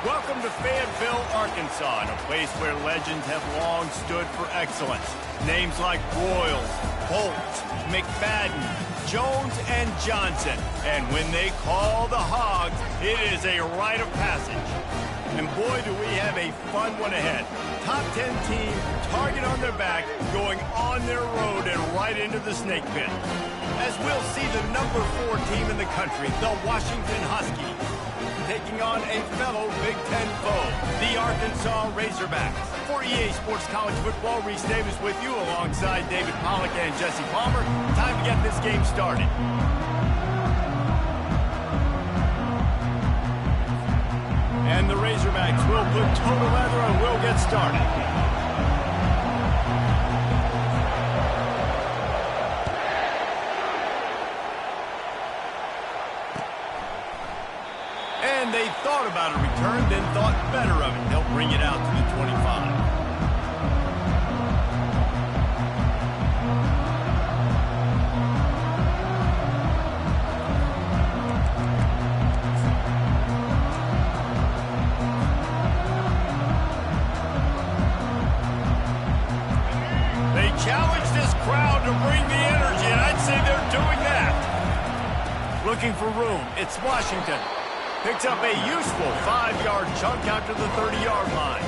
Welcome to Fayetteville, Arkansas, a place where legends have long stood for excellence. Names like Broyles, Holt, McFadden, Jones, and Johnson. And when they call the Hogs, it is a rite of passage. And boy, do we have a fun one ahead. Top 10 team, target on their back, going on their road and right into the snake pit. As we'll see the number 4 team in the country, the Washington Huskies, taking on a fellow Big Ten foe, the Arkansas Razorbacks. For EA Sports College Football, Reese Davis with you alongside David Pollack and Jesse Palmer. Time to get this game started. And the Razorbacks will put toe to leather and will get started. And they thought about a return, then thought better of it. They'll bring it out to the 25. They challenge this crowd to bring the energy, and I'd say they're doing that. Looking for room. It's Washington. Picks up a useful 5-yard chunk out to the 30-yard line.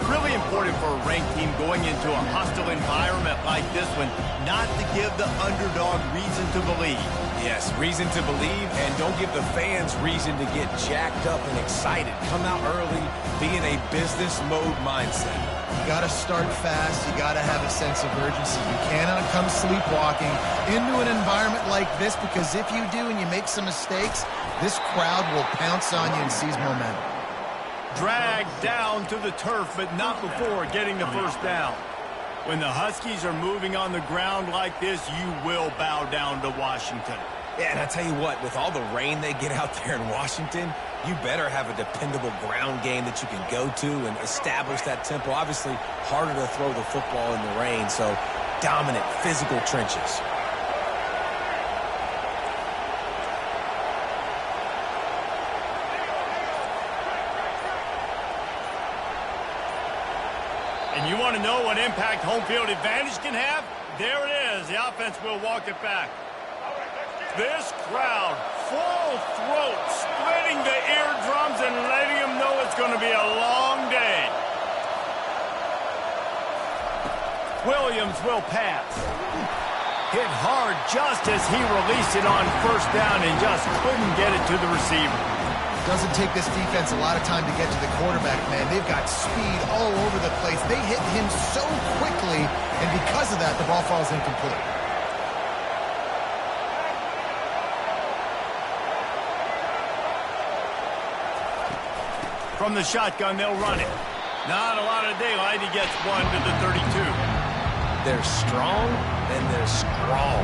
Really important for a ranked team going into a hostile environment like this one, not to give the underdog reason to believe. Yes, reason to believe, and don't give the fans reason to get jacked up and excited. Come out early, be in a business mode mindset. You got to start fast. You got to have a sense of urgency. You cannot come sleepwalking into an environment like this, because if you do and you make some mistakes, this crowd will pounce on you and seize momentum. Dragged down to the turf, but not before getting the first down. When the Huskies are moving on the ground like this, you will bow down to Washington. Yeah, and I tell you what, with all the rain they get out there in Washington, you better have a dependable ground game that you can go to and establish that tempo. Obviously, harder to throw the football in the rain, so dominant physical trenches. And you want to know what impact home field advantage can have? There it is. The offense will walk it back. This crowd, full throat, splitting the eardrums and letting them know it's going to be a long day. Williams will pass. Hit hard just as he released it on first down and just couldn't get it to the receiver. Doesn't take this defense a lot of time to get to the quarterback, man. They've got speed all over the place. They hit him so quickly, and because of that, the ball falls incomplete. From the shotgun, they'll run it. Not a lot of daylight. He gets one to the 32. They're strong, and they're strong.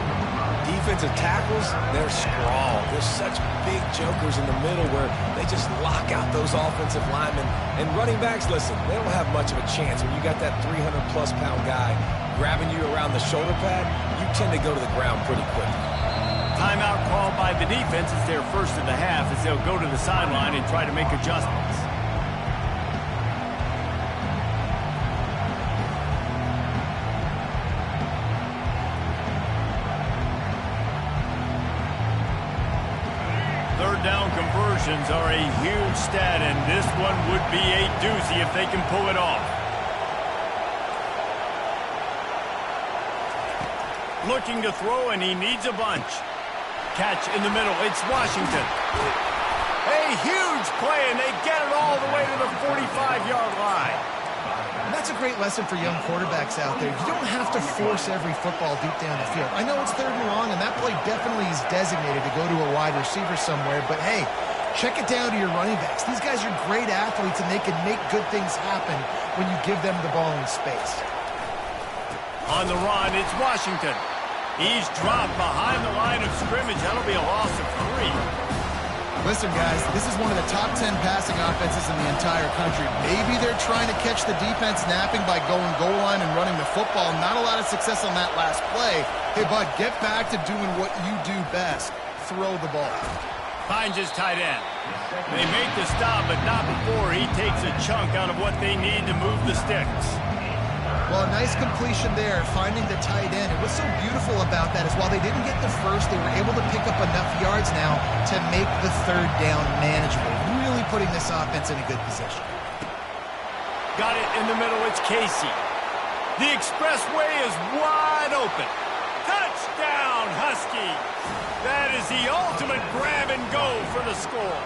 Defensive tackles, they're strong. There's such big jokers in the middle where they just lock out those offensive linemen. And running backs, listen, they don't have much of a chance. When you got that 300-plus pound guy grabbing you around the shoulder pad, you tend to go to the ground pretty quickly. Timeout called by the defense. It's their first of the half as they'll go to the sideline and try to make adjustments. Third down conversions are a huge stat, and this one would be a doozy if they can pull it off. Looking to throw, and he needs a bunch. Catch in the middle. It's Washington. A huge play, and they get it all the way to the 45-yard line. And that's a great lesson for young quarterbacks out there. You don't have to force every football deep down the field. I know it's third and long, and that play definitely is designated to go to a wide receiver somewhere, but hey, check it down to your running backs. These guys are great athletes, and they can make good things happen when you give them the ball in space. On the run, it's Washington. He's dropped behind the line of scrimmage. That'll be a loss of 3. Listen, guys, this is one of the top 10 passing offenses in the entire country. Maybe they're trying to catch the defense napping by going goal line and running the football. Not a lot of success on that last play. Hey, bud, get back to doing what you do best. Throw the ball. Finds his tight end. They make the stop, but not before he takes a chunk out of what they need to move the sticks. Well, a nice completion there, finding the tight end. And what's so beautiful about that is while they didn't get the first, they were able to pick up enough yards now to make the third down manageable, really putting this offense in a good position. Got it in the middle. It's Casey. The expressway is wide open. Touchdown, Husky. That is the ultimate grab and go for the score.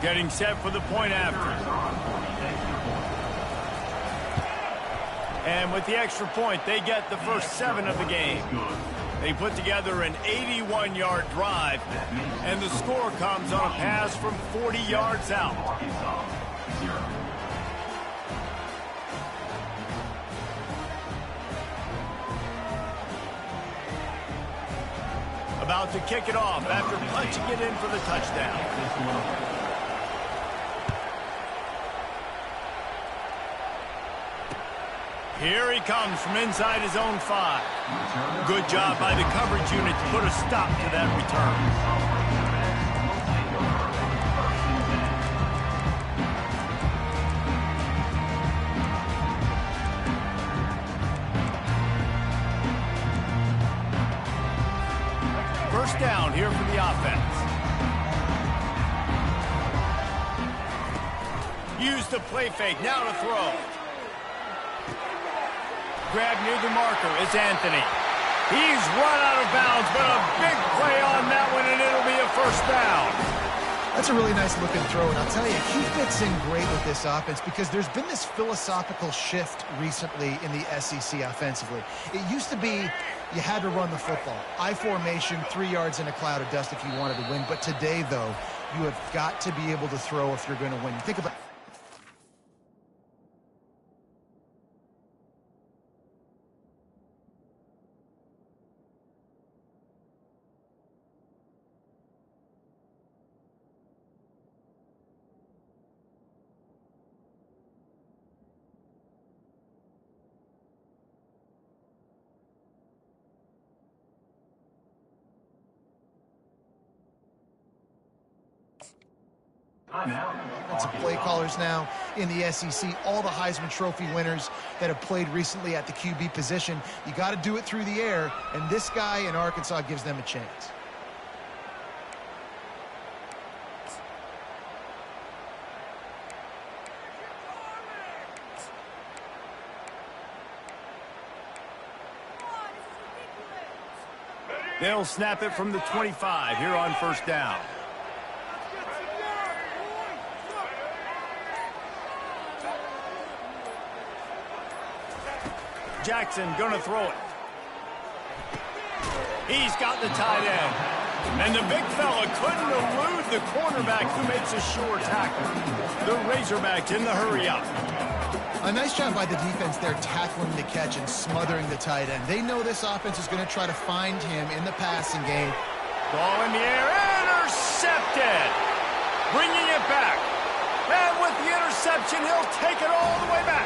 Getting set for the point after. And with the extra point, they get the first 7 of the game. They put together an 81-yard drive, and the score comes on a pass from 40 yards out. About to kick it off after punching it in for the touchdown. Here he comes from inside his own 5. Good job by the coverage unit to put a stop to that return. First down here for the offense. Use the play fake, now to throw. Grab near the marker is Anthony. He's run out of bounds, but a big play on that one, and it'll be a first down. That's a really nice looking throw, and I'll tell you, he fits in great with this offense because there's been this philosophical shift recently in the SEC offensively. It used to be you had to run the football. I formation, 3 yards in a cloud of dust if you wanted to win. But today, though, you have got to be able to throw if you're going to win. Think about lots of play callers now in the SEC, all the Heisman Trophy winners that have played recently at the QB position. You got to do it through the air, and this guy in Arkansas gives them a chance. They'll snap it from the 25 here on first down. Jackson gonna throw it. He's got the tight end. And the big fella couldn't elude the cornerback who makes a sure tackle. The Razorbacks in the hurry up. A nice job by the defense there tackling the catch and smothering the tight end. They know this offense is going to try to find him in the passing game. Ball in the air, intercepted. Bringing it back. And with the interception, he'll take it all the way back.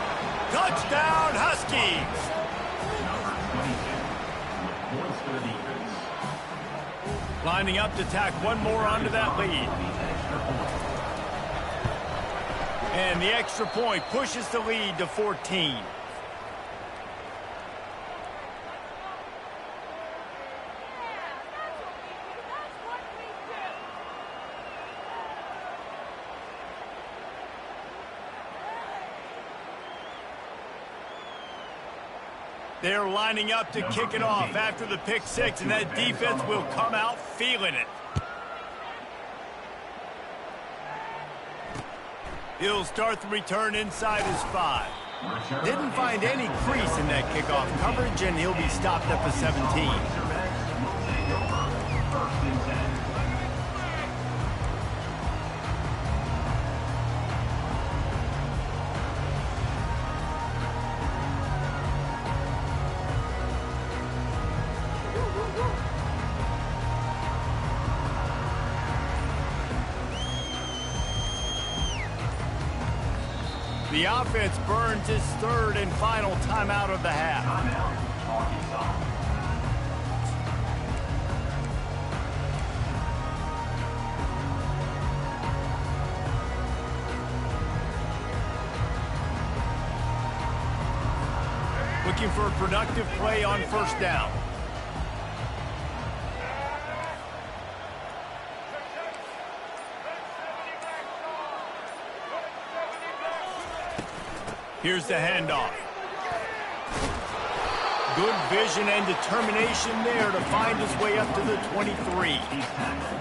Touchdown, Huskies. Lining up to tack one more onto that lead. And the extra point pushes the lead to 14. They're lining up to kick it off after the pick six, and that defense will come out feeling it. He'll start the return inside his 5. Didn't find any crease in that kickoff coverage, and he'll be stopped at the 17. The offense burns his third and final timeout of the half. Looking for a productive play on first down. Here's the handoff. Good vision and determination there to find his way up to the 23.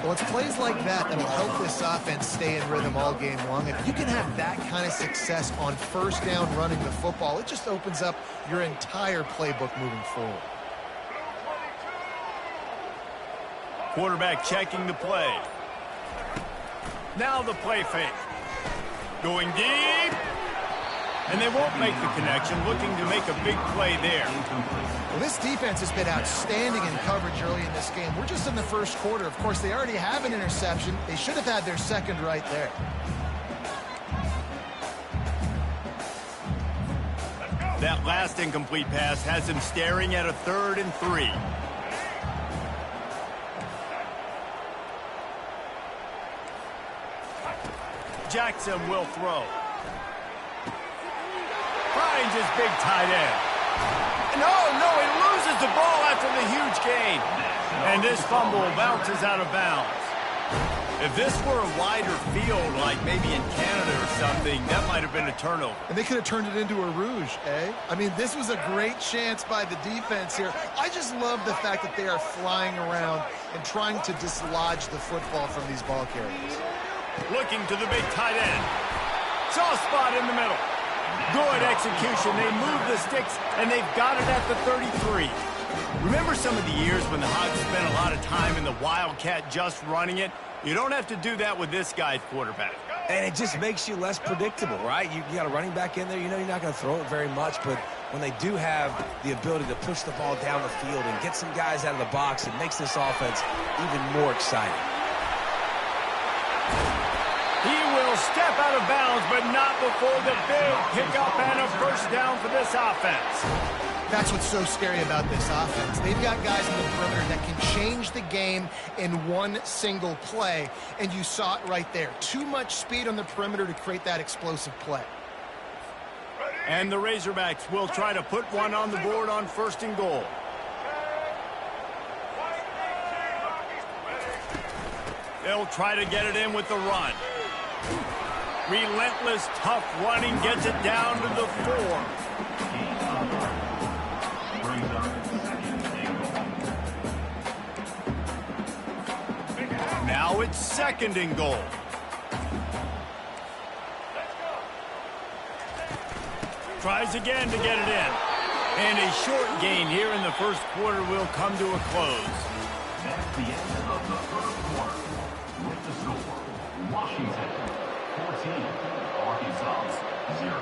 Well, it's plays like that that'll help this offense stay in rhythm all game long. If you can have that kind of success on first down running the football, it just opens up your entire playbook moving forward. Quarterback checking the play. Now the play fake. Going deep. And they won't make the connection, looking to make a big play there. Well, this defense has been outstanding in coverage early in this game. We're just in the first quarter. Of course, they already have an interception. They should have had their second right there. That last incomplete pass has him staring at a 3rd and 3. Jackson will throw. Finds his big tight end. No, he loses the ball after the huge gain. And this fumble bounces out of bounds. If this were a wider field, like maybe in Canada or something, that might have been a turnover. And they could have turned it into a rouge, eh? I mean, this was a great chance by the defense here. I just love the fact that they are flying around and trying to dislodge the football from these ball carriers. Looking to the big tight end. Soft spot in the middle. Good execution. They move the sticks, and they've got it at the 33. Remember some of the years when the Hogs spent a lot of time in the Wildcat just running it? You don't have to do that with this guy's quarterback. And it just makes you less predictable, right? You got a running back in there. You know you're not going to throw it very much, but when they do have the ability to push the ball down the field and get some guys out of the box, it makes this offense even more exciting. He will step out of bounds, but not before the big pickup and a first down for this offense. That's what's so scary about this offense. They've got guys in the perimeter that can change the game in one single play, and you saw it right there. Too much speed on the perimeter to create that explosive play. And the Razorbacks will try to put one on the board on 1st and goal. They'll try to get it in with the run. Relentless, tough running gets it down to the 4. Now it's 2nd and goal. Tries again to get it in. And a short gain here in the first quarter will come to a close. That's the end of the first quarter. With the score, Washington 14, Arkansas 0.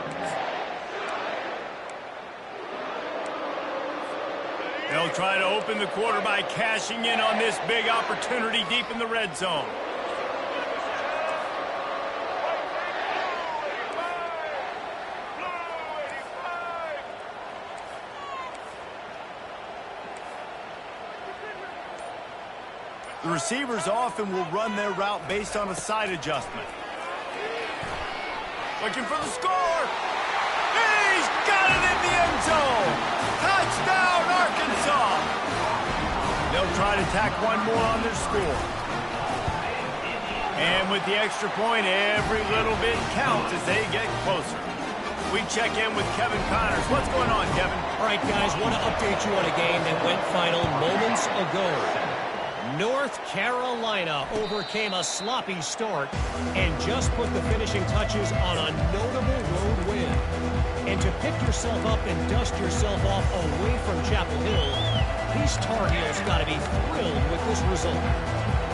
They'll try to open the quarter by cashing in on this big opportunity deep in the red zone. The receivers often will run their route based on a side adjustment. Looking for the score. He's got it in the end zone. Touchdown, Arkansas. They'll try to tack one more on their score. And with the extra point, every little bit counts as they get closer. We check in with Kevin Connors. What's going on, Kevin? All right, guys, want to update you on a game that went final moments ago. North Carolina overcame a sloppy start and just put the finishing touches on a notable road win. And to pick yourself up and dust yourself off away from Chapel Hill, these Tar Heels got to be thrilled with this result.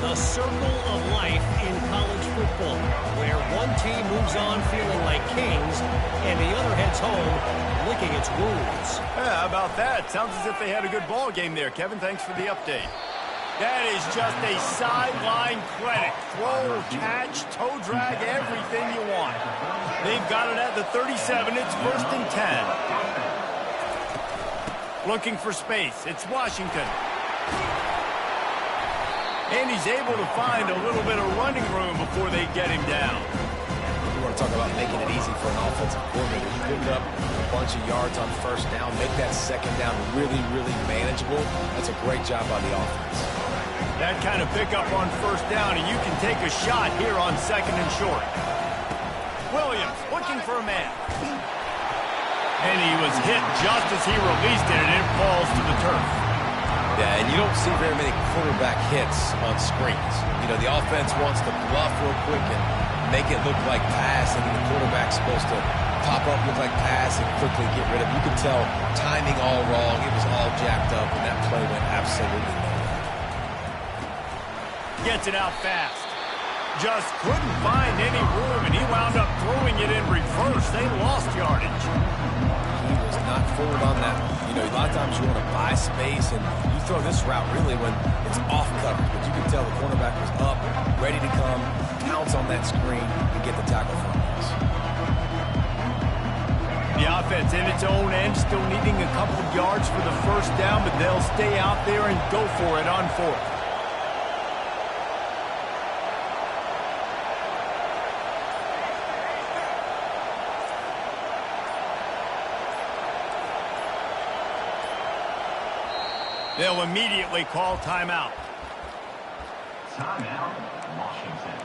The circle of life in college football, where one team moves on feeling like kings and the other heads home licking its wounds. Yeah, how about that? Sounds as if they had a good ball game there, Kevin. Thanks for the update. That is just a sideline clinic. Throw, catch, toe drag, everything you want. They've got it at the 37. It's 1st and 10. Looking for space. It's Washington. And he's able to find a little bit of running room before they get him down. You want to talk about making it easy for an offensive coordinator. You pick up a bunch of yards on first down, make that second down really, really manageable. That's a great job by the offense. That kind of pickup on first down, and you can take a shot here on second and short. Williams looking for a man. And he was hit just as he released it, and it falls to the turf. Yeah, and you don't see very many quarterback hits on screens. You know, the offense wants to bluff real quick and make it look like pass, and the quarterback's supposed to pop up, look like pass, and quickly get rid of it. You could tell timing all wrong. It was all jacked up, and that play went absolutely nowhere. Gets it out fast. Just couldn't find any room, and he wound up throwing it in reverse. They lost yardage. He was not forward on that one. You know, a lot of times you want to buy space, and you throw this route really when it's off coverage. But you can tell the cornerback was up, ready to come, pounce on that screen, and get the tackle for him. The offense in its own end, still needing a couple of yards for the first down, but they'll stay out there and go for it on fourth. They'll immediately call timeout. Timeout, Washington.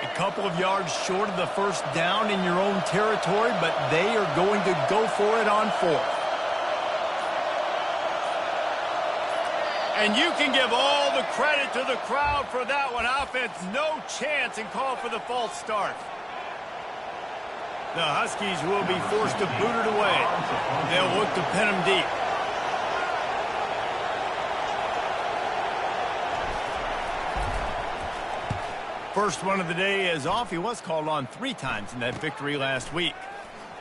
A couple of yards short of the first down in your own territory, but they are going to go for it on fourth. And you can give all the credit to the crowd for that one. Offense, no chance, and call for the false start. The Huskies will be forced to boot it away. They'll look to pin them deep. First one of the day is off. He was called on 3 times in that victory last week.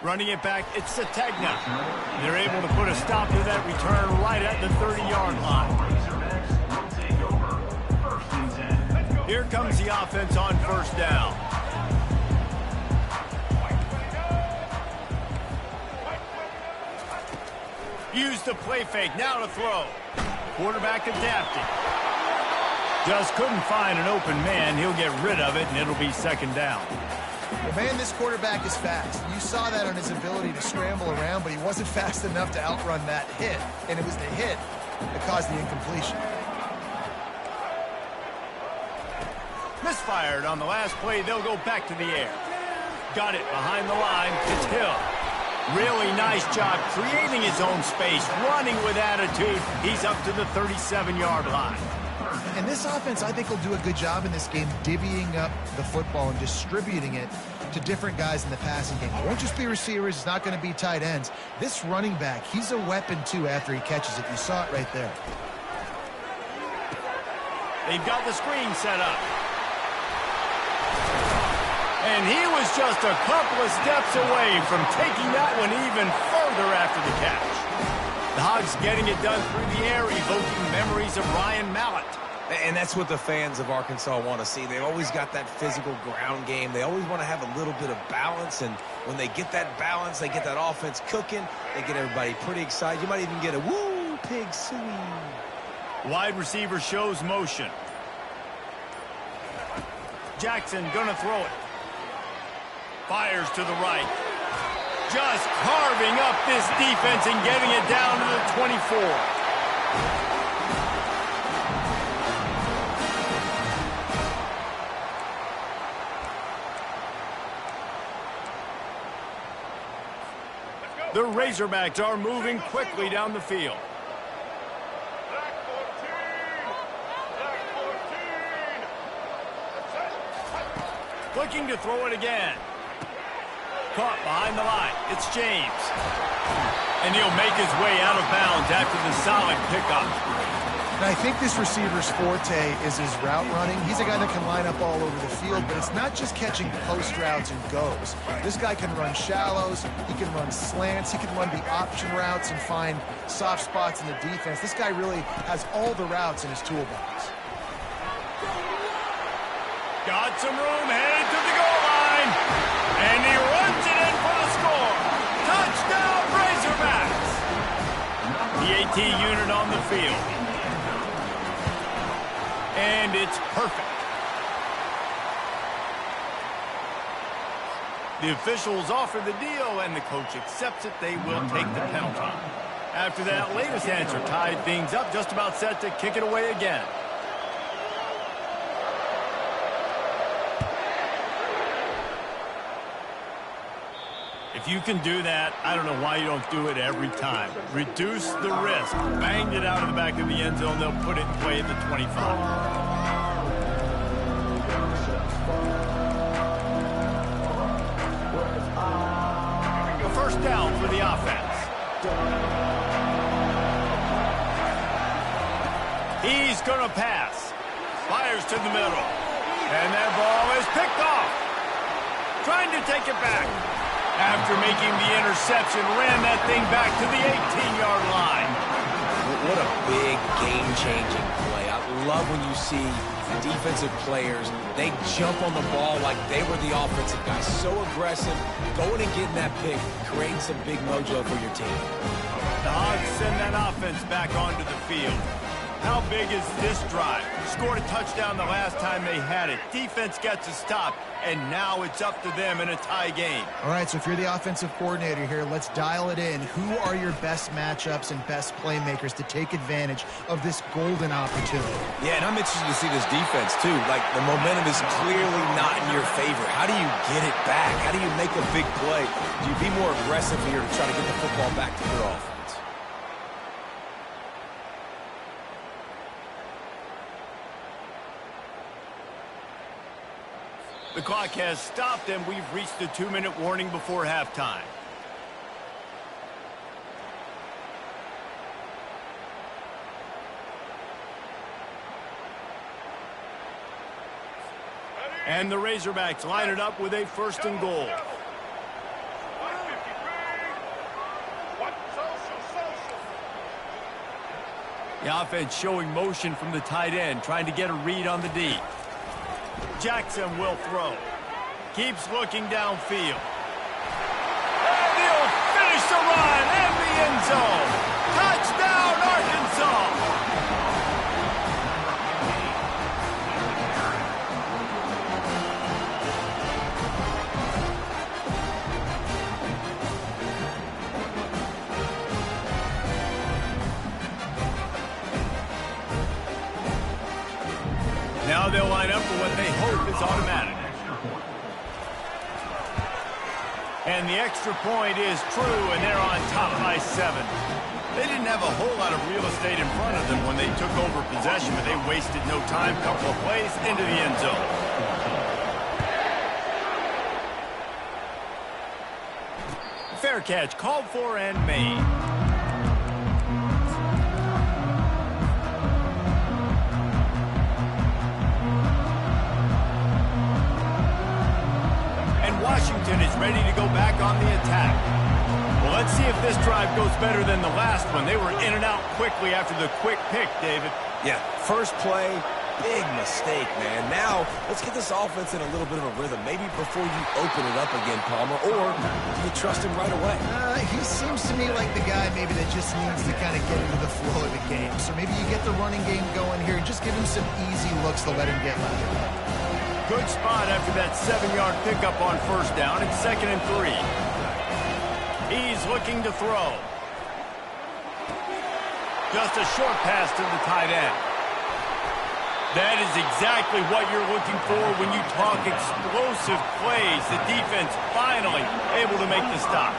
Running it back, it's Sategna. They're able to put a stop to that return right at the 30-yard line. Here comes the offense on first down. Use the play fake, now to throw. Quarterback adapting. Just couldn't find an open man. He'll get rid of it, and it'll be second down. Well, man, this quarterback is fast. You saw that on his ability to scramble around, but he wasn't fast enough to outrun that hit. And it was the hit that caused the incompletion. Misfired on the last play. They'll go back to the air. Got it behind the line. It's Hill. Really nice job creating his own space, running with attitude. He's up to the 37-yard line. And this offense, I think, will do a good job in this game divvying up the football and distributing it to different guys in the passing game. It won't just be receivers. It's not going to be tight ends. This running back, he's a weapon, too, after he catches it. You saw it right there. They've got the screen set up. And he was just a couple of steps away from taking that one even further after the catch. The Hogs getting it done through the air, evoking memories of Ryan Mallett. And that's what the fans of Arkansas want to see. They've always got that physical ground game. They always want to have a little bit of balance. And when they get that balance, they get that offense cooking, they get everybody pretty excited. You might even get a woo, pig suey. Wide receiver shows motion. Jackson gonna throw it. Fires to the right. Just carving up this defense and getting it down to the 24. The Razorbacks are moving quickly down the field. Looking to throw it again. Caught behind the line. It's James. And he'll make his way out of bounds after the solid pickup. And I think this receiver's forte is his route running. He's a guy that can line up all over the field, but it's not just catching post routes and goes. This guy can run shallows, he can run slants, he can run the option routes and find soft spots in the defense. This guy really has all the routes in his toolbox. Got some room, headed to the goal line. And he runs it in for the score. Touchdown, Razorbacks. The AT unit on the field. And it's perfect. The officials offer the deal, and the coach accepts it. They will take the penalty. After that latest answer tied things up, just about set to kick it away again. If you can do that, I don't know why you don't do it every time. Reduce the risk. Banged it out of the back of the end zone. They'll put it in play at the 25. A first down for the offense. He's going to pass. Fires to the middle. And that ball is picked off. Trying to take it back. After making the interception, ran that thing back to the 18-yard line. What a big game-changing play. I love when you see defensive players, they jump on the ball like they were the offensive guys. So aggressive, going and getting that pick, creating some big mojo for your team. The Hogs send that offense back onto the field. How big is this drive? Scored a touchdown the last time they had it. Defense gets a stop, and now it's up to them in a tie game. All right, so if you're the offensive coordinator here, let's dial it in. Who are your best matchups and best playmakers to take advantage of this golden opportunity? Yeah, and I'm interested to see this defense, too. Like, the momentum is clearly not in your favor. How do you get it back? How do you make a big play? Do you be more aggressive here to try to get the football back to your offense? The clock has stopped, and we've reached the 2-minute warning before halftime. And the Razorbacks line it up with a first and goal. The offense showing motion from the tight end, trying to get a read on the D. Jackson will throw. Keeps looking downfield. And he'll finish the run and the end zone. Touchdown, Arkansas! Now they'll line up for what they hope is automatic. And the extra point is true, and they're on top by 7. They didn't have a whole lot of real estate in front of them when they took over possession, but they wasted no time. Couple of plays into the end zone. Fair catch called for and made. Washington is ready to go back on the attack. Well, let's see if this drive goes better than the last one. They were in and out quickly after the quick pick, David. Yeah, first play, big mistake, man. Now, let's get this offense in a little bit of a rhythm. Maybe before you open it up again, Palmer, or do you trust him right away? He seems to me like the guy maybe that just needs to kind of get into the flow of the game. So maybe you get the running game going here and just give him some easy looks to let him get left. Good spot after that 7-yard pickup on first down. It's 2nd and 3. He's looking to throw. Just a short pass to the tight end. That is exactly what you're looking for when you talk explosive plays. The defense finally able to make the stop.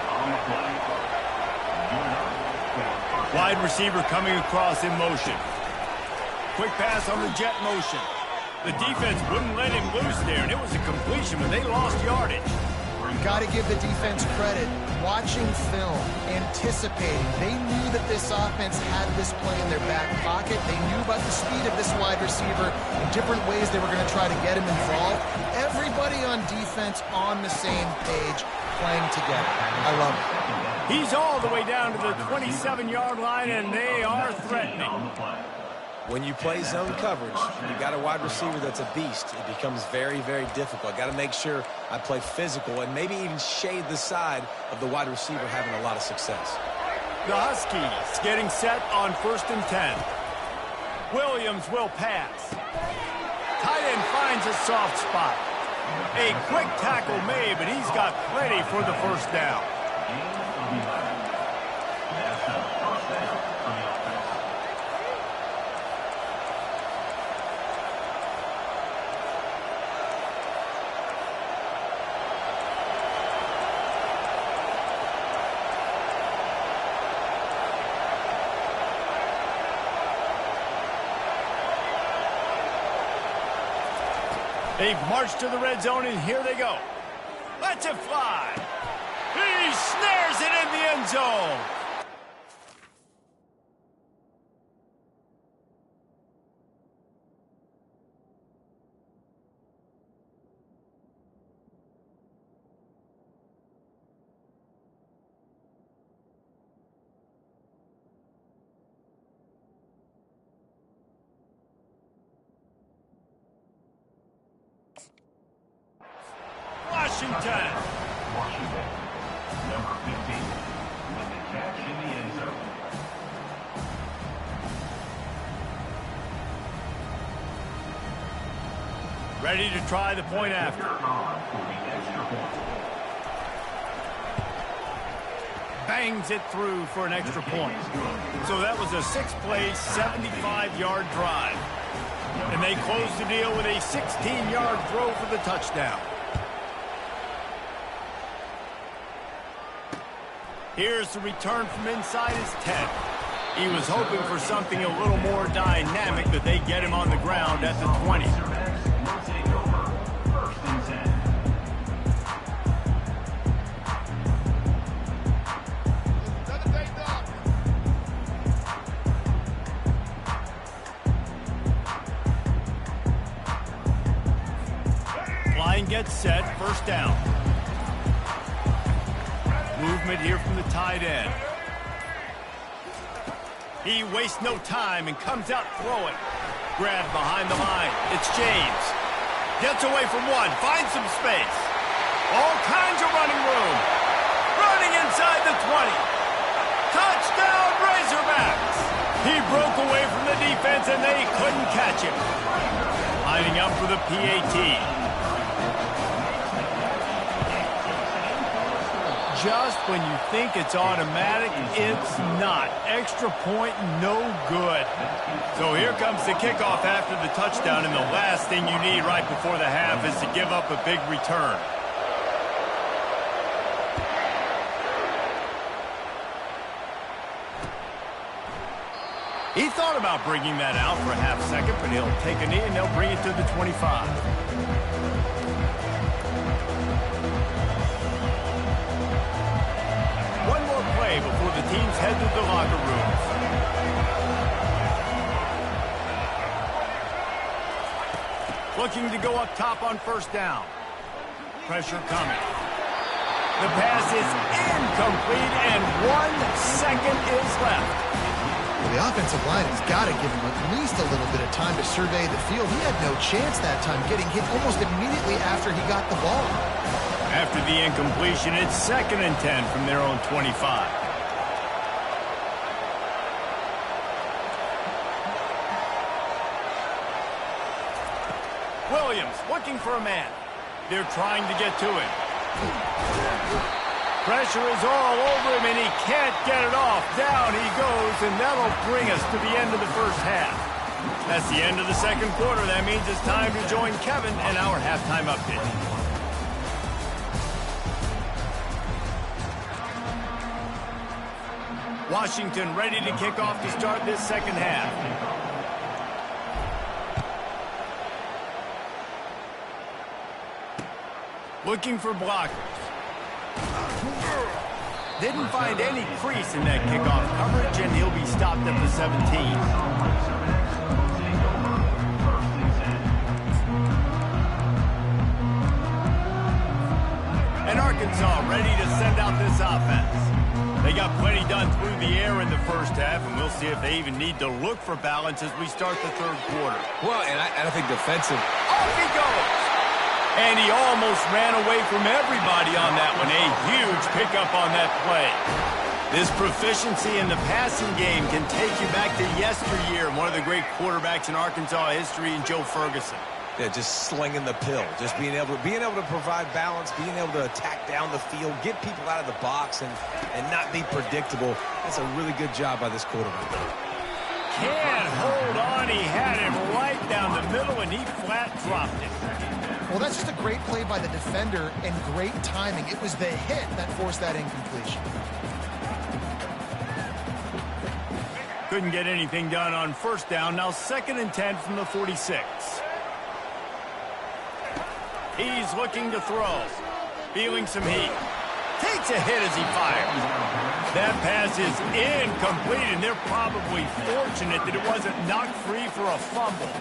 Wide receiver coming across in motion. Quick pass on the jet motion. The defense wouldn't let him loose there, and it was a completion, but they lost yardage. Got to give the defense credit. Watching film, anticipating. They knew that this offense had this play in their back pocket. They knew about the speed of this wide receiver and different ways they were going to try to get him involved. Everybody on defense on the same page, playing together. I love it. He's all the way down to the 27-yard line, and they are threatening. When you play zone coverage, you got a wide receiver that's a beast. It becomes very, very difficult. I got to make sure I play physical and maybe even shade the side of the wide receiver having a lot of success. The Huskies getting set on 1st and 10. Williams will pass. Tight end finds a soft spot. A quick tackle made, but he's got plenty for the first down. They've marched to the red zone, and here they go. Let's it fly. He snares it in the end zone. Washington, number 15, with the catch in the end zone. ready to try the point after. Bangs it through for an extra point. So that was a 6-play, 75-yard drive. And they close the deal with a 16-yard throw for the touchdown. Here's the return from inside his 10. He was hoping for something a little more dynamic, but they get him on the ground at the 20. Line gets set, first down. Movement here from the tight end. He wastes no time and comes out throwing. Grabbed behind the line. It's James. Gets away from one. Finds some space. All kinds of running room. Running inside the 20. Touchdown, Razorbacks. He broke away from the defense and they couldn't catch him. Lining up for the PAT. Just when you think it's automatic, it's not. Extra point, no good. So here comes the kickoff after the touchdown, and the last thing you need right before the half is to give up a big return. He thought about bringing that out for a half second, but he'll take a knee and they'll bring it to the 25. Before the teams head to the locker rooms. Looking to go up top on first down. Pressure coming. The pass is incomplete and 1 second is left. Well, the offensive line has got to give him at least a little bit of time to survey the field. He had no chance that time, getting hit almost immediately after he got the ball. After the incompletion, it's 2nd and 10 from their own 25. Williams looking for a man. They're trying to get to him. Pressure is all over him, and he can't get it off. Down he goes, and that'll bring us to the end of the first half. That's the end of the second quarter. That means it's time to join Kevin and our halftime update. Washington ready to kick off to start this second half. Looking for blockers. Didn't find any crease in that kickoff coverage, and he'll be stopped at the 17. And Arkansas ready to send out this offense. They got plenty done through the air in the first half, and we'll see if they even need to look for balance as we start the third quarter. Well, and I think defensive. Off he goes! And he almost ran away from everybody on that one. A huge pickup on that play. This proficiency in the passing game can take you back to yesteryear. One of the great quarterbacks in Arkansas history, in Joe Ferguson. Yeah, just slinging the pill, just being able to provide balance, being able to attack down the field, get people out of the box, and not be predictable. That's a really good job by this quarterback. Can't hold on. He had him right down the middle, and he flat dropped it. Well, that's just a great play by the defender and great timing. It was the hit that forced that incompletion. Couldn't get anything done on first down. Now 2nd and 10 from the 46. He's looking to throw. Feeling some heat. Takes a hit as he fires. That pass is incomplete, and they're probably fortunate that it wasn't knocked free for a fumble.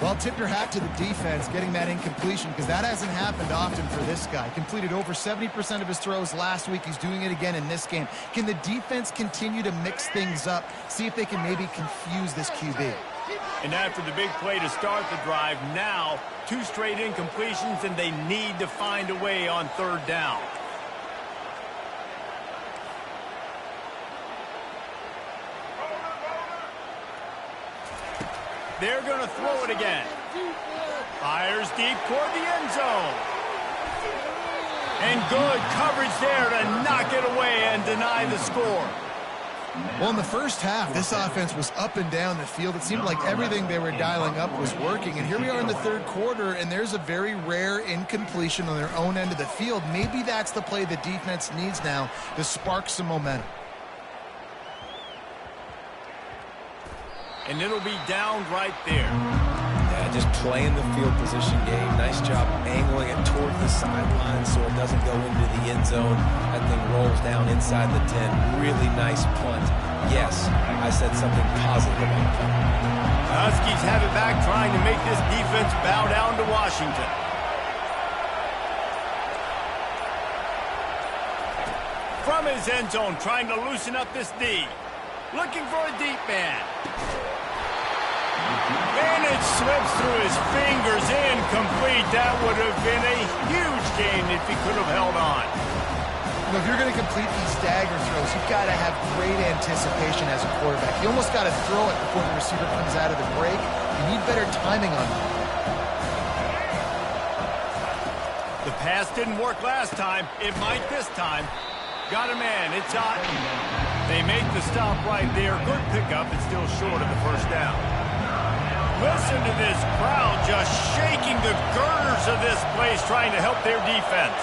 Well, tip your hat to the defense getting that incompletion, because that hasn't happened often for this guy. Completed over 70% of his throws last week. He's doing it again in this game. Can the defense continue to mix things up, see if they can maybe confuse this QB? And after the big play to start the drive, now 2 straight incompletions, and they need to find a way on 3rd down. They're going to throw it again. Fires deep toward the end zone. And good coverage there to knock it away and deny the score. Well, in the first half, this offense was up and down the field. It seemed like everything they were dialing up was working. And here we are in the 3rd quarter, and there's a very rare incompletion on their own end of the field. Maybe that's the play the defense needs now to spark some momentum. And it'll be down right there. Yeah, just playing the field position game. Nice job angling it toward the sideline so it doesn't go into the end zone. That thing rolls down inside the 10. Really nice punt. Yes, I said something positive about the punt. The Huskies have it back, trying to make this defense bow down to Washington. From his end zone, trying to loosen up this D. Looking for a deep man. And it slips through his fingers, incomplete. That would have been a huge gain if he could have held on. You know, if you're going to complete these dagger throws, you've got to have great anticipation as a quarterback. You almost got to throw it before the receiver comes out of the break. You need better timing on that. The pass didn't work last time. It might this time. Got a man. It's hot. They make the stop right there. Good pickup. It's still short of the first down. Listen to this crowd just shaking the girders of this place, trying to help their defense.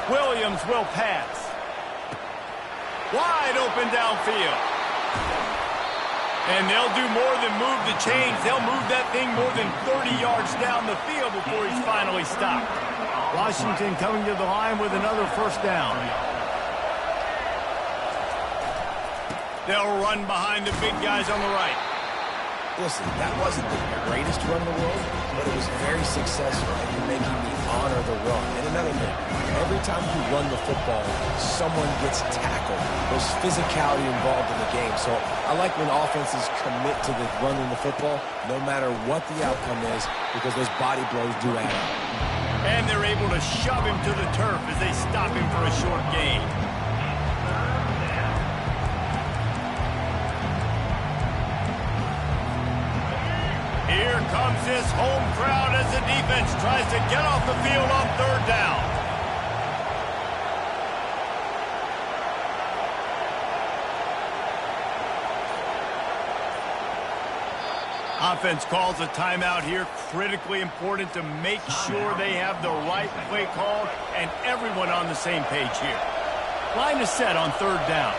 Williams will pass. Wide open downfield. And they'll do more than move the chains. They'll move that thing more than 30 yards down the field before he's finally stopped. Washington coming to the line with another first down. They'll run behind the big guys on the right. Listen, that wasn't the greatest run in the world, but it was very successful, and you're making me honor the run. And another thing, every time you run the football, someone gets tackled. There's physicality involved in the game. So I like when offenses commit to the running the football, no matter what the outcome is, because those body blows do add up. And they're able to shove him to the turf as they stop him for a short gain. Here comes this home crowd as the defense tries to get off the field on 3rd down. Offense calls a timeout here. Critically important to make sure they have the right play called and everyone on the same page here. Line is set on 3rd down.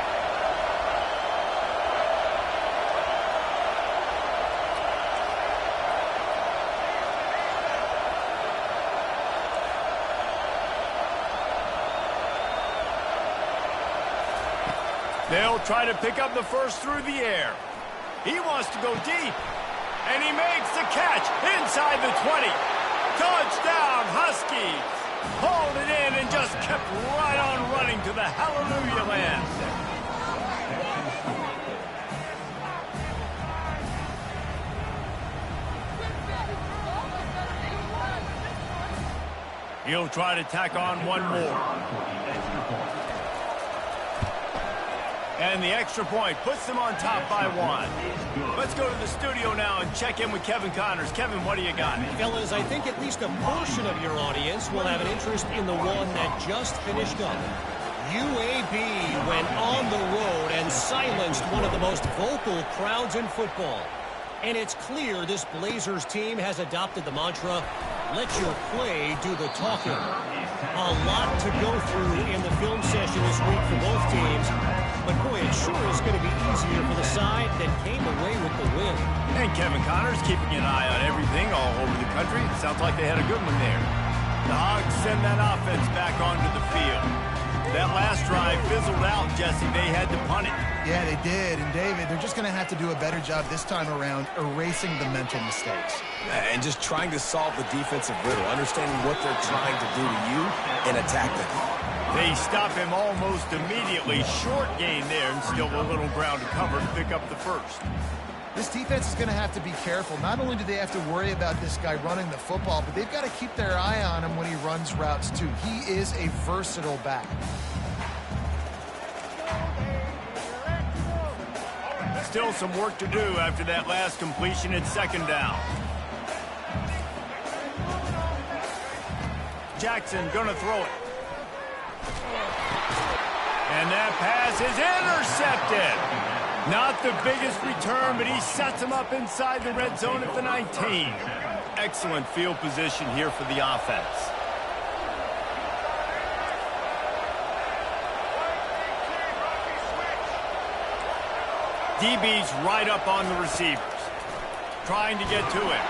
They'll try to pick up the first through the air. He wants to go deep. And he makes the catch inside the 20. Touchdown, Huskies. Hauled it in and just kept right on running to the hallelujah land. He'll try to tack on one more. And the extra point puts them on top by 1. Let's go to the studio now and check in with Kevin Connors. Kevin, what do you got? Fellas, I think at least a portion of your audience will have an interest in the one that just finished up. UAB went on the road and silenced one of the most vocal crowds in football. And it's clear this Blazers team has adopted the mantra, let your play do the talking. A lot to go through in the film session this week for both teams. But boy, it sure is going to be easier for the side that came away with the win. And Kevin Connors keeping an eye on everything all over the country. It sounds like they had a good one there. The Hogs send that offense back onto the field. That last drive fizzled out, Jesse. They had to punt it. Yeah, they did. And, David, they're just going to have to do a better job this time around erasing the mental mistakes. And just trying to solve the defensive riddle, understanding what they're trying to do to you and attack them. They stop him almost immediately. Short gain there and still a little ground to cover to pick up the first. This defense is going to have to be careful. Not only do they have to worry about this guy running the football, but they've got to keep their eye on him when he runs routes, too. He is a versatile back. Still some work to do after that last completion at second down. Jackson gonna throw it. And that pass is intercepted. Not the biggest return, but he sets him up inside the red zone at the 19. Excellent field position here for the offense. DB's right up on the receivers, trying to get to him.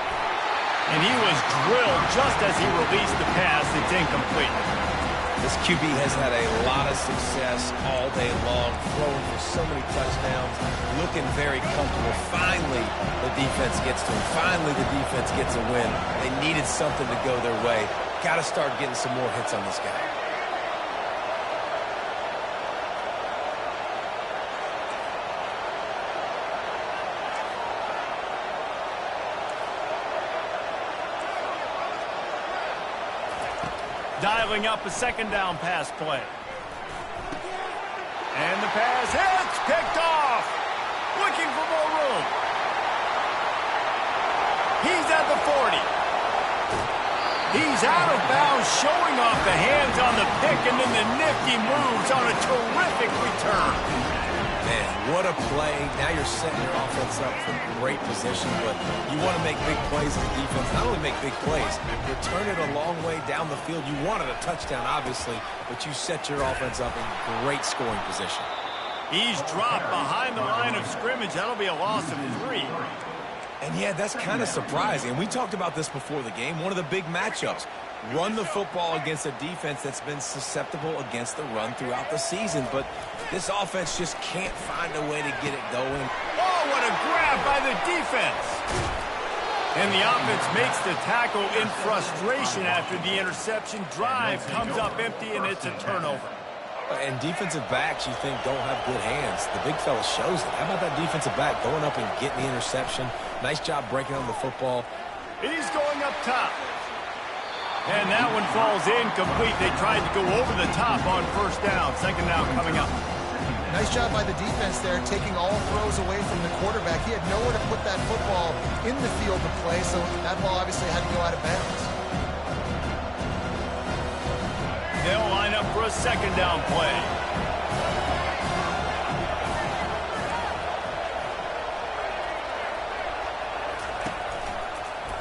And he was drilled just as he released the pass. It's incomplete. This QB has had a lot of success all day long, throwing for so many touchdowns, looking very comfortable. Finally, the defense gets to him. Finally, the defense gets a win. They needed something to go their way. Got to start getting some more hits on this guy. Dialing up a second down pass play. And the pass hits, picked off. Looking for more room. He's at the 40. He's out of bounds, showing off the hands on the pick, and then the nifty moves on a terrific return. Man, what a play. Now you're setting your offense up for great position, but you want to make big plays as a defense. Not only make big plays, return it a long way down the field. You wanted a touchdown, obviously, but you set your offense up in great scoring position. He's dropped behind the line of scrimmage. That'll be a loss of 3. And, yeah, that's kind of surprising. And we talked about this before the game. One of the big matchups. Run the football against a defense that's been susceptible against the run throughout the season. But this offense just can't find a way to get it going. Oh, what a grab by the defense. And the offense makes the tackle in frustration after the interception. Drive comes up empty, and it's a turnover. And defensive backs, you think, don't have good hands. The big fella shows it. How about that defensive back going up and getting the interception? Nice job breaking on the football. He's going up top. And that one falls incomplete. They tried to go over the top on first down. Second down coming up. Nice job by the defense there, taking all throws away from the quarterback. He had nowhere to put that football in the field to play, so that ball obviously had to go out of bounds. They'll line up for a second down play.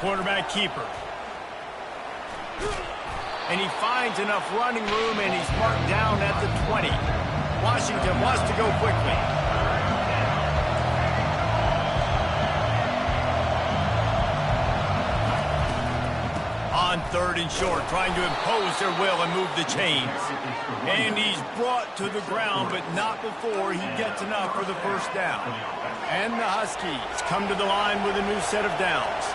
Quarterback keeper. And he finds enough running room, and he's marked down at the 20. Washington wants to go quickly. On 3rd and short, trying to impose their will and move the chains. And he's brought to the ground, but not before he gets enough for the 1st down. And the Huskies come to the line with a new set of downs.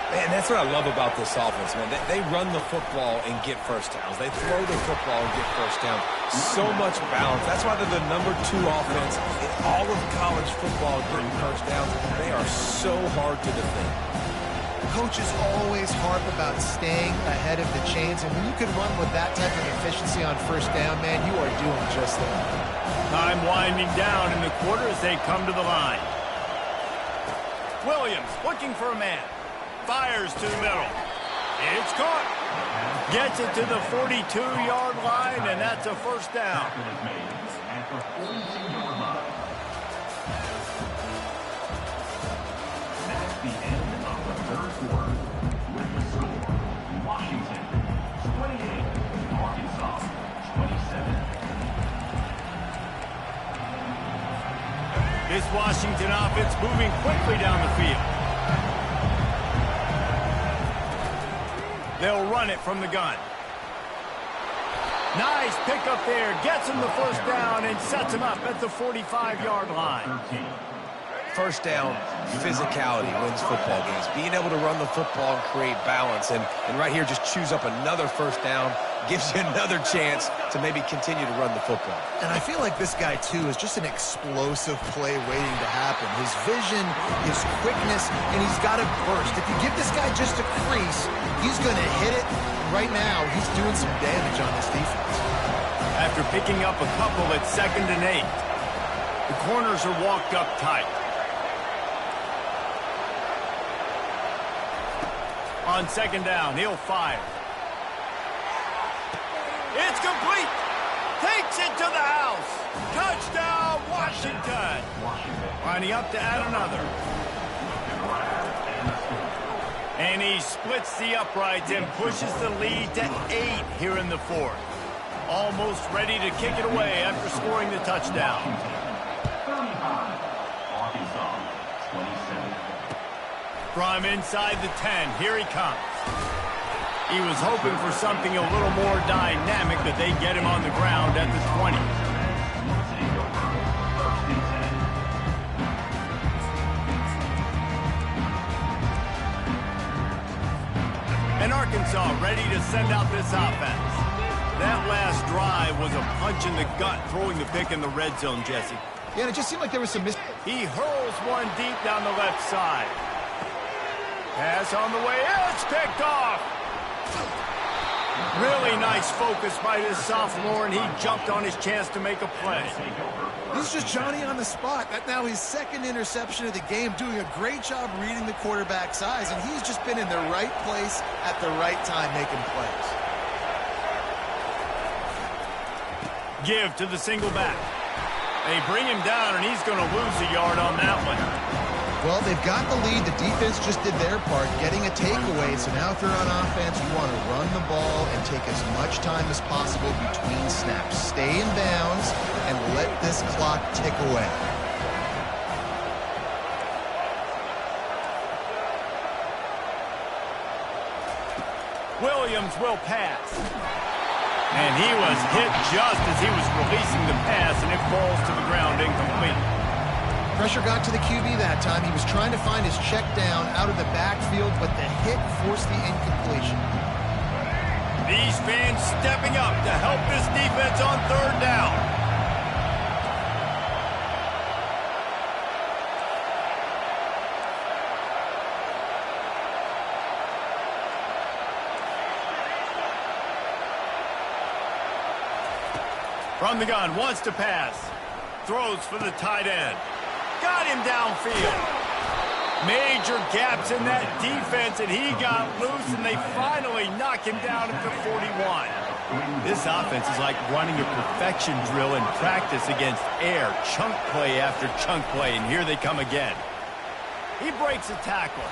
Man, that's what I love about this offense, man. They run the football and get 1st downs. They throw the football and get 1st downs. So much balance. That's why they're the #2 offense in all of college football getting 1st downs. They are so hard to defend. Coaches always harp about staying ahead of the chains, and when you can run with that type of efficiency on 1st down, man, you are doing just that. Time winding down in the quarter as they come to the line. Williams looking for a man. Fires to the middle. It's caught. Gets it to the 42-yard line, and that's a 1st down. At the 42-yard line. That's the end of the 3rd quarter. With the score, Washington 28, Arkansas 27. This Washington offense moving quickly down the field. They'll run it from the gun. Nice pickup there. Gets him the 1st down and sets him up at the 45-yard line. 1st down, physicality wins football games. Being able to run the football and create balance. And right here, just choose up another 1st down. Gives you another chance to maybe continue to run the football. And I feel like this guy, too, is just an explosive play waiting to happen. His vision, his quickness, and he's got a burst. If you give this guy just a crease, he's going to hit it. Right now, he's doing some damage on this defense. After picking up a couple at 2nd and 8, the corners are walked up tight. On 2nd down, he'll fire. It's complete. Takes it to the house. Touchdown, Washington. Lining up to add another. And he splits the uprights and pushes the lead to 8 here in the 4th. Almost ready to kick it away after scoring the touchdown. 35, Arkansas 27. From inside the 10, here he comes. He was hoping for something a little more dynamic, but they get him on the ground at the 20. And Arkansas ready to send out this offense. That last drive was a punch in the gut, throwing the pick in the red zone, Jesse. Yeah, and it just seemed like there was some He hurls one deep down the left side. Pass on the way. It's picked off. Really nice focus by this sophomore, and he jumped on his chance to make a play. This is just Johnny on the spot. That's now his 2nd interception of the game, doing a great job reading the quarterback's eyes, and he's just been in the right place at the right time making plays. Give to the single back. They bring him down, and he's going to lose a yard on that one. Well, they've got the lead. The defense just did their part, getting a takeaway. So now if you're on offense, you want to run the ball and take as much time as possible between snaps. Stay in bounds and let this clock tick away. Williams will pass. And he was hit just as he was releasing the pass, and it falls to the ground incomplete. Pressure got to the QB that time. He was trying to find his check down out of the backfield, but the hit forced the incompletion. These fans stepping up to help this defense on 3rd down. From the gun, wants to pass. Throws for the tight end. Got him downfield. Major gaps in that defense, and he got loose, and they finally knock him down at the 41. This offense is like running a perfection drill in practice against air, chunk play after chunk play, and here they come again. He breaks a tackle.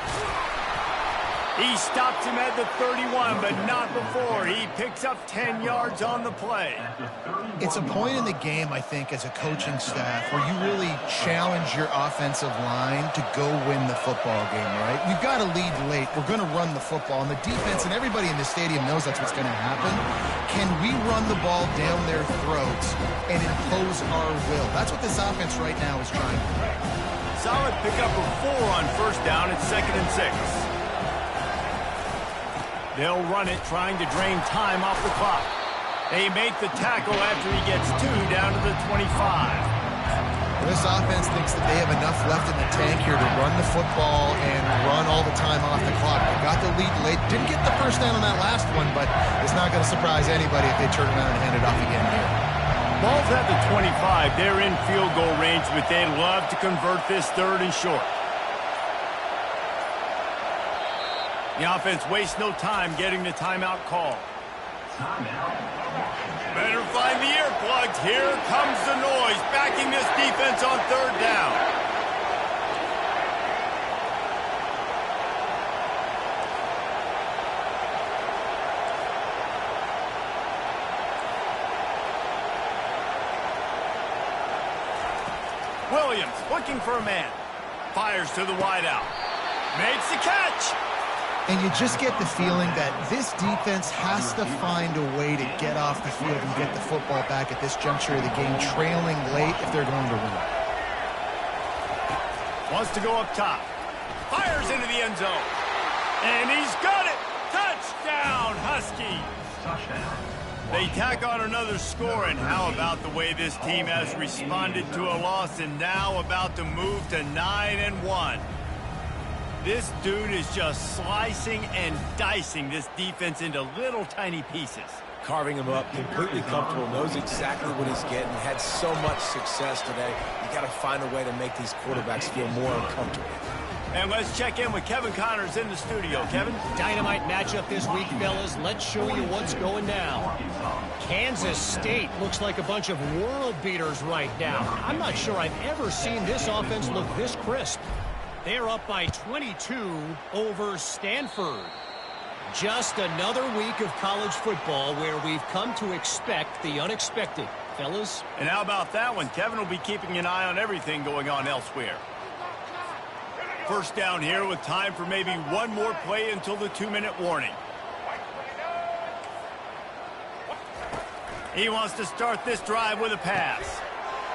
He stops him at the 31, but not before. He picks up 10 yards on the play. It's a point in the game, I think, as a coaching staff, where you really challenge your offensive line to go win the football game, right? We've got to lead late. We're going to run the football. And the defense and everybody in the stadium knows that's what's going to happen. Can we run the ball down their throats and impose our will? That's what this offense right now is trying to do. Solid pickup of 4 on first down at 2nd and 6. They'll run it, trying to drain time off the clock. They make the tackle after he gets 2 down to the 25. This offense thinks that they have enough left in the tank here to run the football and run all the time off the clock. They got the lead late. Didn't get the first down on that last one, but it's not going to surprise anybody if they turn around and hand it off again here. Ball's at the 25. They're in field goal range, but they'd love to convert this 3rd and short. The offense wastes no time getting the timeout call. Better find the earplugs. Here comes the noise, backing this defense on 3rd down. Williams looking for a man. Fires to the wideout. Makes the catch. And you just get the feeling that this defense has to find a way to get off the field and get the football back at this juncture of the game, trailing late if they're going to win. Wants to go up top. Fires into the end zone. And he's got it. Touchdown, Husky. Touchdown. They tack on another score, and how about the way this team has responded to a loss and now about to move to 9-1. This dude is just slicing and dicing this defense into little tiny pieces. Carving him up, completely comfortable, knows exactly what he's getting, had so much success today. You got to find a way to make these quarterbacks feel more uncomfortable. And let's check in with Kevin Connors in the studio. Kevin? Dynamite matchup this week, fellas. Let's show you what's going down. Kansas State looks like a bunch of world beaters right now. I'm not sure I've ever seen this offense look this crisp. They're up by 22 over Stanford. Just another week of college football where we've come to expect the unexpected. Fellas? And how about that one? Kevin will be keeping an eye on everything going on elsewhere. First down here with time for maybe one more play until the 2-minute warning. He wants to start this drive with a pass.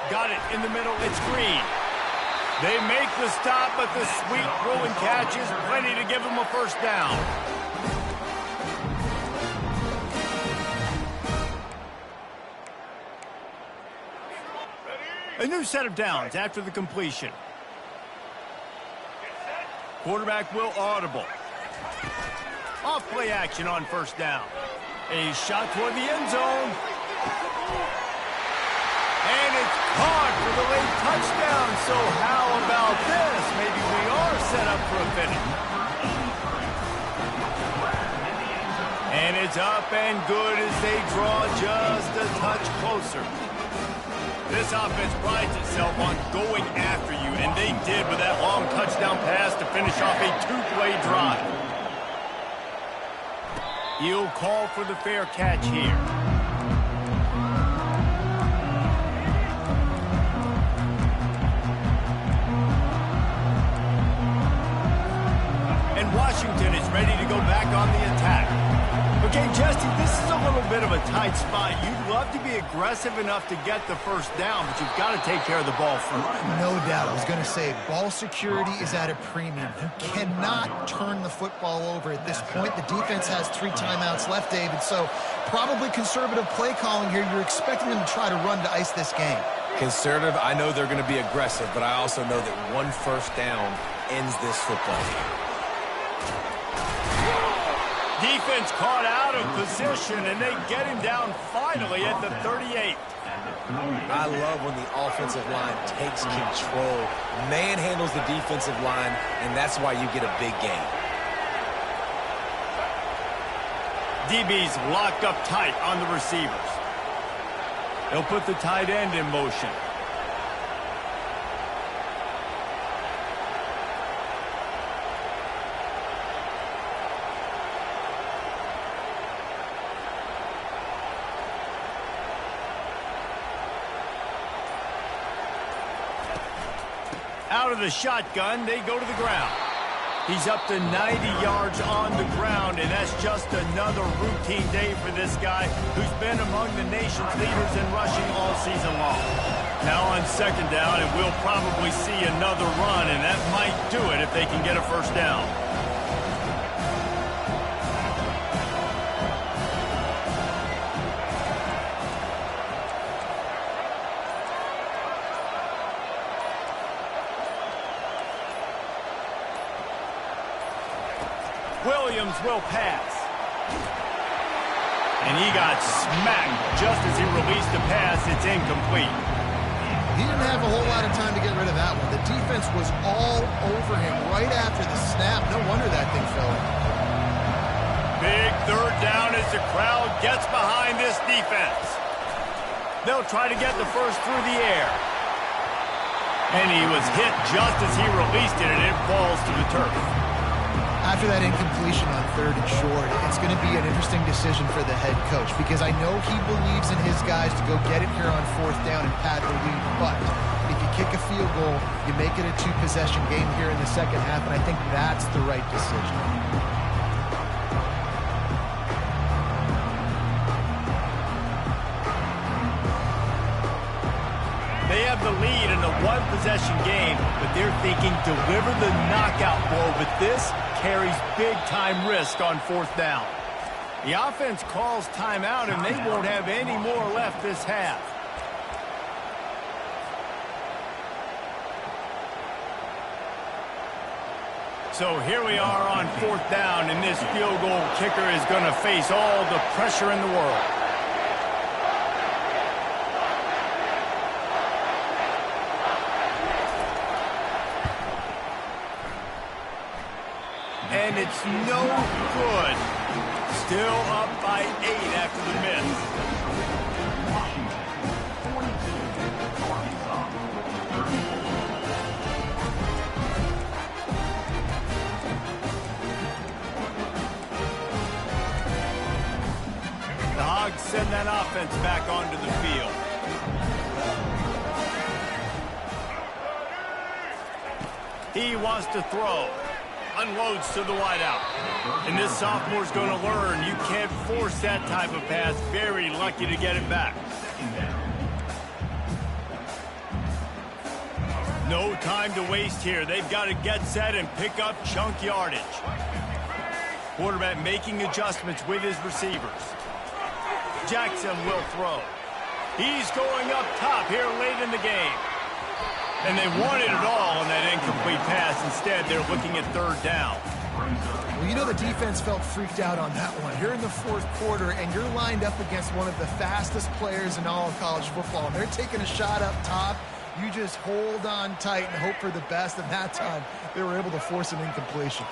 Got it in the middle. It's Green. They make the stop, but the sweet throw and catch is plenty to give them a first down. A new set of downs after the completion. Quarterback will audible. Off play action on first down. A shot toward the end zone. And it's caught for the late touchdown. So how about this? Maybe we are set up for a finish. And it's up and good as they draw just a touch closer. This offense prides itself on going after you, and they did with that long touchdown pass to finish off a 2-play drive. He'll call for the fair catch here. And Washington is ready to go back on the attack. Okay, Jesse, this is a little bit of a tight spot. You'd love to be aggressive enough to get the first down, but you've got to take care of the ball first. No doubt. I was going to say, ball security is at a premium. You cannot turn the football over at this point. The defense has 3 timeouts left, David, so probably conservative play calling here. You're expecting them to try to run to ice this game. Conservative, I know they're going to be aggressive, but I also know that one first down ends this football game. Defense caught out of position, and they get him down finally at the 38. I love when the offensive line takes control, manhandles the defensive line, and that's why you get a big gain. DB's locked up tight on the receivers. They'll put the tight end in motion. Out of the shotgun, they go to the ground. He's up to 90 yards on the ground, and that's just another routine day for this guy who's been among the nation's leaders in rushing all season long. Now on second down, and we'll probably see another run, and that might do it if they can get a first down. Williams will pass. And he got smacked just as he released the pass. It's incomplete. He didn't have a whole lot of time to get rid of that one. The defense was all over him right after the snap. No wonder that thing fell. Big third down as the crowd gets behind this defense. They'll try to get the first through the air. And he was hit just as he released it, and it falls to the turf. After that incompletion on third and short, it's going to be an interesting decision for the head coach because I know he believes in his guys to go get it here on fourth down and pad the lead. But if you kick a field goal, you make it a two-possession game here in the second half, and I think that's the right decision. They have the lead in a one-possession game, but they're thinking deliver the knockout blow, but this carries big-time risk on fourth down. The offense calls timeout, and they won't have any more left this half. So here we are on fourth down, and this field goal kicker is going to face all the pressure in the world. And it's no good. Still up by 8 after the miss. Washington, 42, Arkansas, 34. The Hogs send that offense back onto the field. He wants to throw. Unloads to the wideout. And this sophomore's going to learn you can't force that type of pass. Very lucky to get it back. No time to waste here. They've got to get set and pick up chunk yardage. Quarterback making adjustments with his receivers. Jackson will throw. He's going up top here late in the game. And they wanted it all on that incomplete pass. Instead, they're looking at third down. Well, you know the defense felt freaked out on that one. You're in the fourth quarter, and you're lined up against one of the fastest players in all of college football. And they're taking a shot up top. You just hold on tight and hope for the best. And that time, they were able to force an incompletion.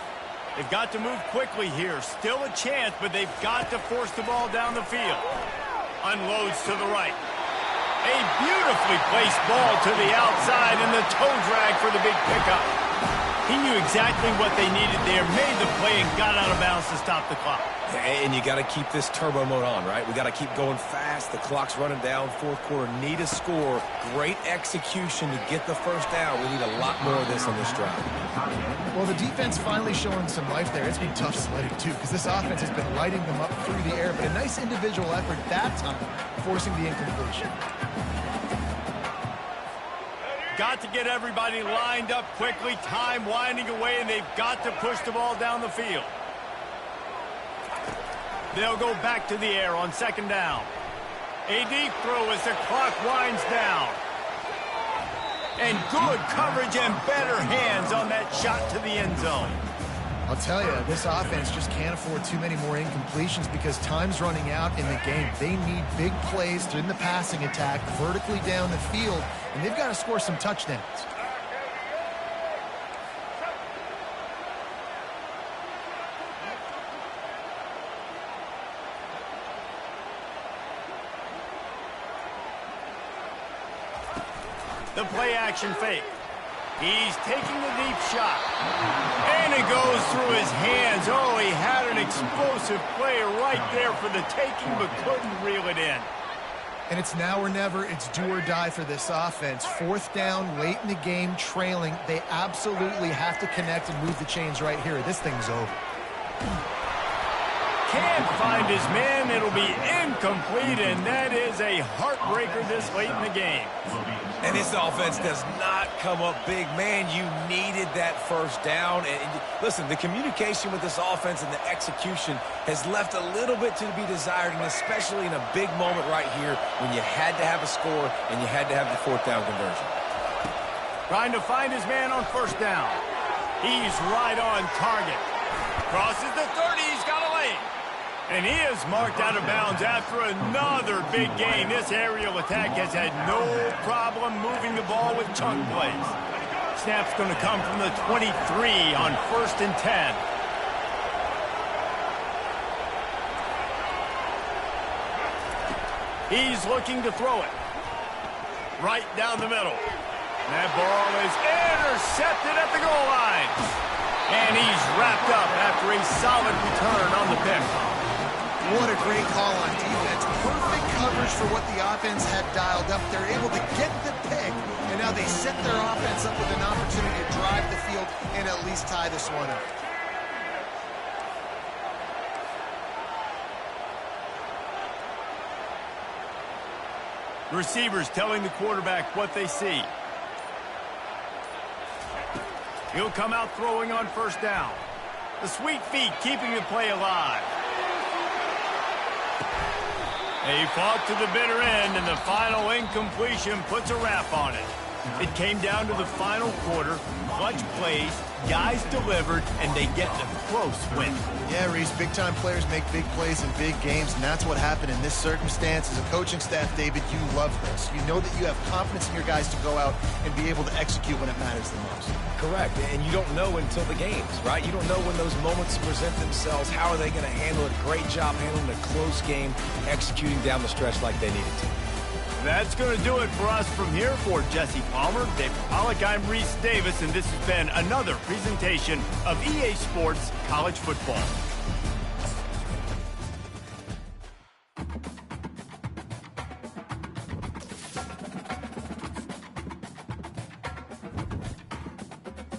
They've got to move quickly here. Still a chance, but they've got to force the ball down the field. Unloads to the right. A beautifully placed ball to the outside and the toe drag for the big pickup. He knew exactly what they needed there, made the play, and got out of bounds to stop the clock. And you got to keep this turbo mode on, right? We got to keep going fast. The clock's running down. Fourth quarter, need a score. Great execution to get the first down. We need a lot more of this on this drive. Well, the defense finally showing some life there. It's been tough sledding, too, because this offense has been lighting them up through the air. But a nice individual effort that time, forcing the incompletion. Got to get everybody lined up quickly. Time winding away, and they've got to push the ball down the field. They'll go back to the air on second down. A deep throw as the clock winds down. And good coverage and better hands on that shot to the end zone. I'll tell you, this offense just can't afford too many more incompletions because time's running out in the game. They need big plays in the passing attack, vertically down the field, and they've got to score some touchdowns. The play action fake. He's taking the deep shot. And it goes through his hands. Oh, he had an explosive play right there for the taking, but couldn't reel it in. And it's now or never. It's do or die for this offense. Fourth down, late in the game, trailing. They absolutely have to connect and move the chains right here. This thing's over. Can't find his man. It'll be incomplete, and that is a heartbreaker this late in the game. And this offense does not come up big. Man, you needed that first down. And listen, the communication with this offense and the execution has left a little bit to be desired, and especially in a big moment right here when you had to have a score and you had to have the fourth down conversion. Trying to find his man on first down. He's right on target. Crosses the 30. He's got a lane. And he is marked out of bounds after another big gain. This aerial attack has had no problem moving the ball with chunk plays. Snap's going to come from the 23 on 1st and 10. He's looking to throw it. Right down the middle. That ball is intercepted at the goal line. And he's wrapped up after a solid return on the pick. What a great call on defense. Perfect coverage for what the offense had dialed up. They're able to get the pick, and now they set their offense up with an opportunity to drive the field and at least tie this one up. Receivers telling the quarterback what they see. He'll come out throwing on first down. The sweet feet keeping the play alive. He fought to the bitter end, and the final incompletion puts a wrap on it. It came down to the final quarter. Clutch plays, guys delivered, and they get the close win. Yeah, Reese, big-time players make big plays in big games, and that's what happened in this circumstance. As a coaching staff, David, you love this. You know that you have confidence in your guys to go out and be able to execute when it matters the most. Correct, and you don't know until the games, right? You don't know when those moments present themselves. How are they going to handle it? Great job handling a close game, executing down the stretch like they needed to. That's going to do it for us from here. For Jesse Palmer, David Pollack, I'm Reese Davis, and this has been another presentation of EA Sports College Football.